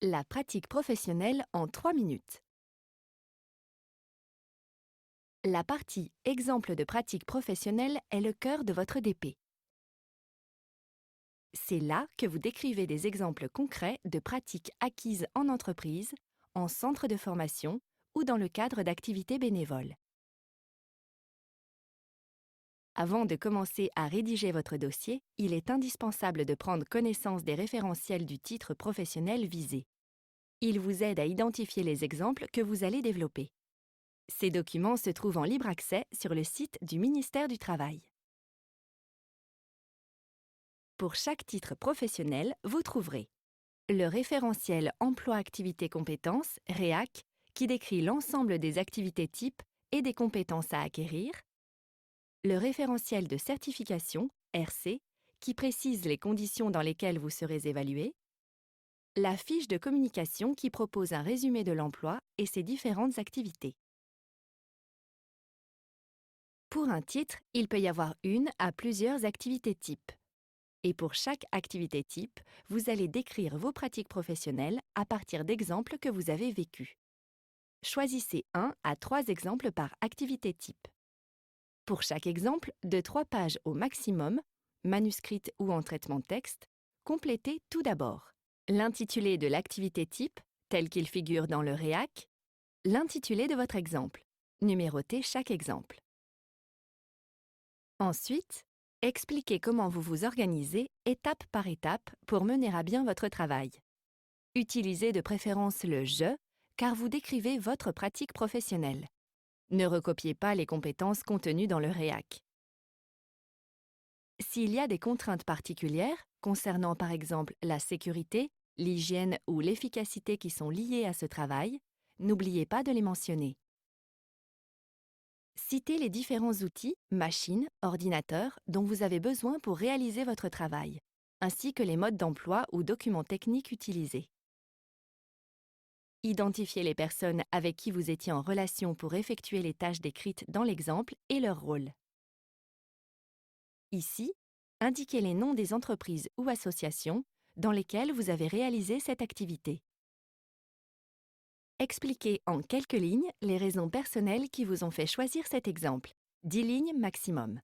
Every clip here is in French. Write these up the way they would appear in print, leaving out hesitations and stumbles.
La pratique professionnelle en 3 minutes. La partie Exemple de pratique professionnelle est le cœur de votre DP. C'est là que vous décrivez des exemples concrets de pratiques acquises en entreprise, en centre de formation ou dans le cadre d'activités bénévoles. Avant de commencer à rédiger votre dossier, il est indispensable de prendre connaissance des référentiels du titre professionnel visé. Ils vous aident à identifier les exemples que vous allez développer. Ces documents se trouvent en libre accès sur le site du ministère du Travail. Pour chaque titre professionnel, vous trouverez le référentiel Emploi-Activité-Compétences, REAC, qui décrit l'ensemble des activités types et des compétences à acquérir, le référentiel de certification, RC, qui précise les conditions dans lesquelles vous serez évalué, la fiche de communication qui propose un résumé de l'emploi et ses différentes activités. Pour un titre, il peut y avoir une à plusieurs activités types. Et pour chaque activité type, vous allez décrire vos pratiques professionnelles à partir d'exemples que vous avez vécus. Choisissez 1 à 3 exemples par activité type. Pour chaque exemple, de 3 pages au maximum, manuscrite ou en traitement de texte, complétez tout d'abord l'intitulé de l'activité type, tel qu'il figure dans le REAC, l'intitulé de votre exemple. Numérotez chaque exemple. Ensuite, expliquez comment vous vous organisez étape par étape pour mener à bien votre travail. Utilisez de préférence le « je » car vous décrivez votre pratique professionnelle. Ne recopiez pas les compétences contenues dans le REAC. S'il y a des contraintes particulières, concernant par exemple la sécurité, l'hygiène ou l'efficacité qui sont liées à ce travail, n'oubliez pas de les mentionner. Citez les différents outils, machines, ordinateurs dont vous avez besoin pour réaliser votre travail, ainsi que les modes d'emploi ou documents techniques utilisés. Identifiez les personnes avec qui vous étiez en relation pour effectuer les tâches décrites dans l'exemple et leur rôle. Ici, indiquez les noms des entreprises ou associations dans lesquelles vous avez réalisé cette activité. Expliquez en quelques lignes les raisons personnelles qui vous ont fait choisir cet exemple, 10 lignes maximum.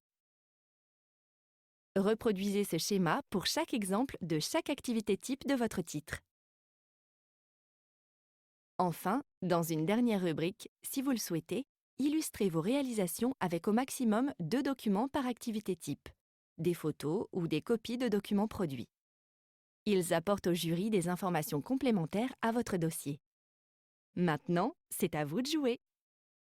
Reproduisez ce schéma pour chaque exemple de chaque activité type de votre titre. Enfin, dans une dernière rubrique, si vous le souhaitez, illustrez vos réalisations avec au maximum 2 documents par activité type, des photos ou des copies de documents produits. Ils apportent au jury des informations complémentaires à votre dossier. Maintenant, c'est à vous de jouer.